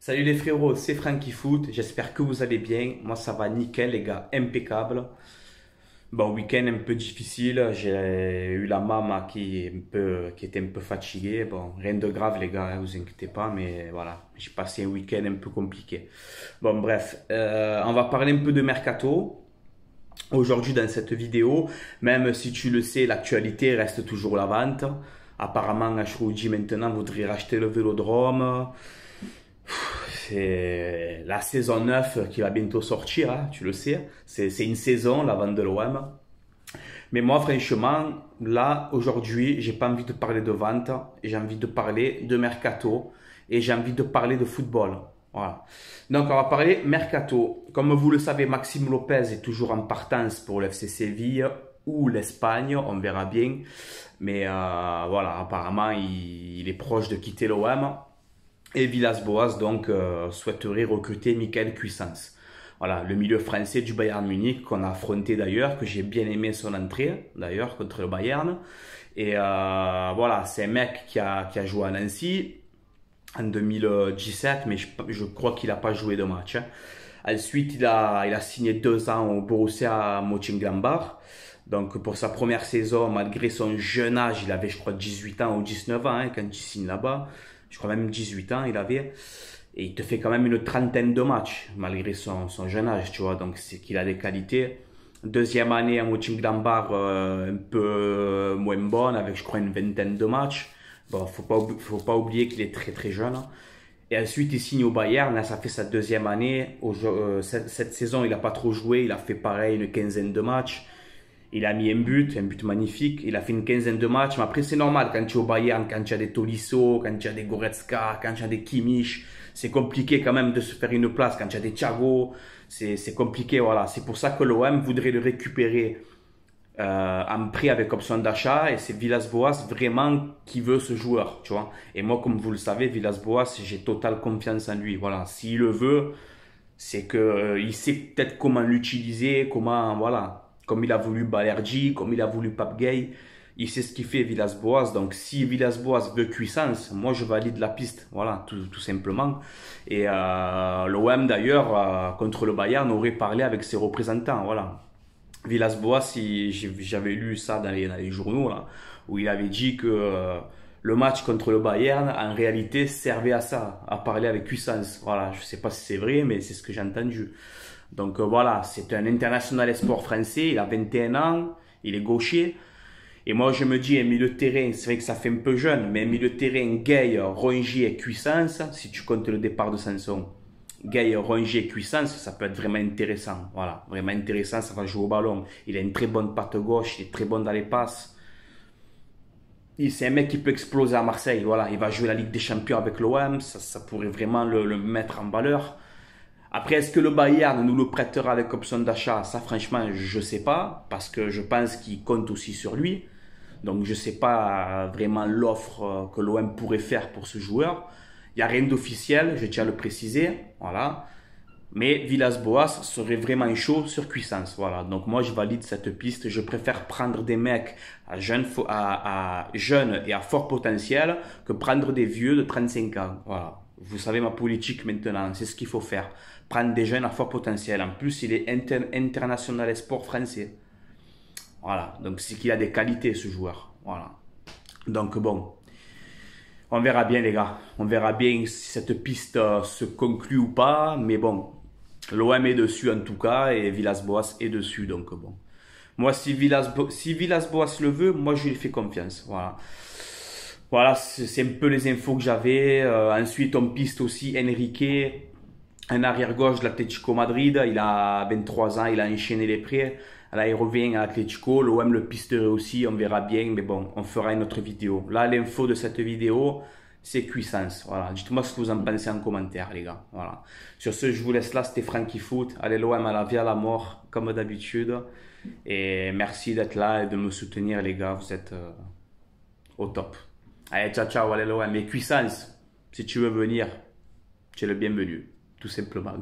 Salut les frérots, c'est Franky Foot, j'espère que vous allez bien. Moi ça va nickel les gars, impeccable. Bon, week-end un peu difficile, j'ai eu la maman qui était un peu fatiguée. Bon, rien de grave les gars, hein, vous inquiétez pas, mais voilà, j'ai passé un week-end un peu compliqué. Bon bref, on va parler un peu de Mercato. Aujourd'hui dans cette vidéo, même si tu le sais, l'actualité reste toujours la vente. Apparemment, Ashrouji maintenant voudrait racheter le Vélodrome. C'est la saison 9 qui va bientôt sortir, hein, tu le sais. C'est une saison, la vente de l'OM. Mais moi, franchement, là, aujourd'hui, j'ai pas envie de parler de vente. J'ai envie de parler de mercato. Et j'ai envie de parler de football. Voilà. Donc, on va parler mercato. Comme vous le savez, Maxime Lopez est toujours en partance pour le FC Séville ou l'Espagne. On verra bien. Mais voilà, apparemment, il est proche de quitter l'OM. Et Villas-Boas donc souhaiterait recruter Michael Cuisance. Voilà, le milieu français du Bayern Munich qu'on a affronté d'ailleurs, que j'ai bien aimé son entrée d'ailleurs contre le Bayern. Et voilà, c'est un mec qui a joué à Nancy en 2017, mais je crois qu'il n'a pas joué de match, hein. Ensuite, il a signé 2 ans au Borussia Mönchengladbach. Donc pour sa première saison, malgré son jeune âge, il avait je crois 18 ans ou 19 ans hein, quand il signe là-bas. Je crois même 18 ans il avait. Et il te fait quand même une trentaine de matchs, malgré son jeune âge, tu vois. Donc c'est qu'il a des qualités. Deuxième année à Mönchengladbach, un peu moins bonne, avec je crois une vingtaine de matchs. Bon, faut pas oublier qu'il est très très jeune. Et ensuite, il signe au Bayern. Là, ça fait sa deuxième année. Cette saison, il n'a pas trop joué. Il a fait pareil, une quinzaine de matchs. Il a mis un but magnifique. Il a fait une quinzaine de matchs. Mais après, c'est normal quand tu es au Bayern, quand tu as des Tolisso, quand tu as des Goretzka, quand tu as des Kimmich. C'est compliqué quand même de se faire une place. Quand tu as des Thiago, c'est compliqué. Voilà. C'est pour ça que l'OM voudrait le récupérer en prix avec option d'achat. Et c'est Villas-Boas vraiment qui veut ce joueur. Tu vois. Et moi, comme vous le savez, Villas-Boas, j'ai totale confiance en lui. Voilà. S'il le veut, c'est que il sait peut-être comment l'utiliser, comment, voilà. Comme il a voulu Balerdi, comme il a voulu Pape Gueye, il sait ce qu'il fait Villas-Boas. Donc si Villas-Boas veut Cuisance, moi je valide la piste, voilà, tout simplement. Et l'OM d'ailleurs, contre le Bayern, aurait parlé avec ses représentants, voilà. Villas-Boas, j'avais lu ça dans les journaux, là, où il avait dit que le match contre le Bayern, en réalité, servait à ça, à parler avec Cuisance. Voilà, je sais pas si c'est vrai, mais c'est ce que j'ai entendu. Donc voilà, c'est un international sport français, il a 21 ans, il est gaucher. Et moi je me dis, un milieu de terrain, c'est vrai que ça fait un peu jeune, mais un milieu de terrain, Gueye, Rongier et Cuisance, si tu comptes le départ de Sanson, Gueye, Rongier et Cuisance, ça peut être vraiment intéressant. Voilà, vraiment intéressant, ça va jouer au ballon. Il a une très bonne patte gauche, il est très bon dans les passes. C'est un mec qui peut exploser à Marseille, voilà, il va jouer la Ligue des Champions avec l'OM, ça pourrait vraiment le mettre en valeur. Après, est-ce que le Bayern nous le prêtera avec option d'achat? Ça, franchement, je ne sais pas, parce que je pense qu'il compte aussi sur lui. Donc, je ne sais pas vraiment l'offre que l'OM pourrait faire pour ce joueur. Il n'y a rien d'officiel, je tiens à le préciser. Voilà. Mais Villas-Boas serait vraiment chaud sur Cuisance. Voilà. Donc, moi, je valide cette piste. Je préfère prendre des mecs à jeunes et à fort potentiel que prendre des vieux de 35 ans. Voilà. Vous savez ma politique maintenant, c'est ce qu'il faut faire. Prendre des jeunes à fort potentiel. En plus, il est international et sport français. Voilà, donc c'est qu'il a des qualités ce joueur. Voilà. Donc bon, on verra bien les gars. On verra bien si cette piste se conclut ou pas. Mais bon, l'OM est dessus en tout cas et Villas-Boas est dessus. Donc bon. Moi, si Villas-Boas le veut, moi je lui fais confiance. Voilà. Voilà, c'est un peu les infos que j'avais. Ensuite, on piste aussi Enrique, un arrière-gauche de l'Atlético Madrid. Il a 23 ans, il a enchaîné les prêts. Là, il revient à l'Atlético. L'OM le pisterait aussi, on verra bien. Mais bon, on fera une autre vidéo. Là, l'info de cette vidéo, c'est Cuisance. Voilà. Dites-moi ce que vous en pensez en commentaire, les gars. Voilà. Sur ce, je vous laisse là. C'était Franky Foot. Allez, l'OM à la vie, à la mort, comme d'habitude. Et merci d'être là et de me soutenir, les gars. Vous êtes au top. Allez, ciao, ciao, allez, l'OM. Mais Cuisance, si tu veux venir, tu es le bienvenu, tout simplement.